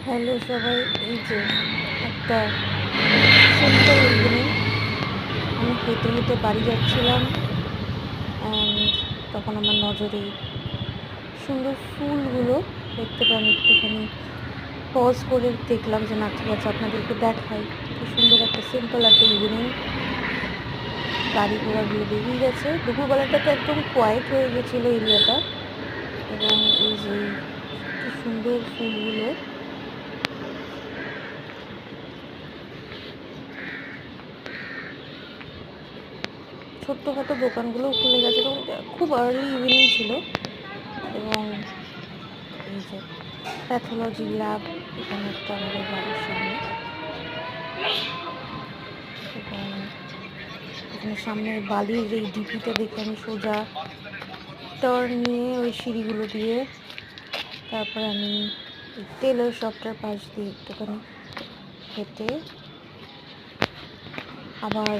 Hello সবাই, এই যে একটা সিম্পল ইভিনিং। আমি হেঁটে হেঁটে বাড়ি যাচ্ছিলাম অ্যান্ড তখন আমার নজরে সুন্দর ফুলগুলো দেখতে পাই। আমি একটুখানি পজ করে দেখলাম যে না, ঠিক আছে, আপনাদেরকে দেখাই কি সুন্দর একটা সিম্পল একটা ইভিনিং। গাড়ি ঘোড়াগুলো বেরিয়ে গেছে, দুপুরবেলাটা তো একদম কোয়াইট হয়ে গেছিলো এরিয়াটা। এবং এই যে কি সুন্দর ফুলগুলো, ছোট্টখাটো দোকানগুলোও খুলে গেছে এবং খুব আর্লি ইভিনিং ছিল। এবং এই যে প্যাথোলজি ল্যাব এখানে একটা আমাদের বাড়ির সামনে, এবং এখানে সামনে বালির এই ডিপিটা দেখে আমি সোজা টার্ন নিয়ে ওই সিঁড়িগুলো দিয়ে তারপর আমি এই টেলার শপটার পাশ দিয়ে একটুখানি হেঁটে আবার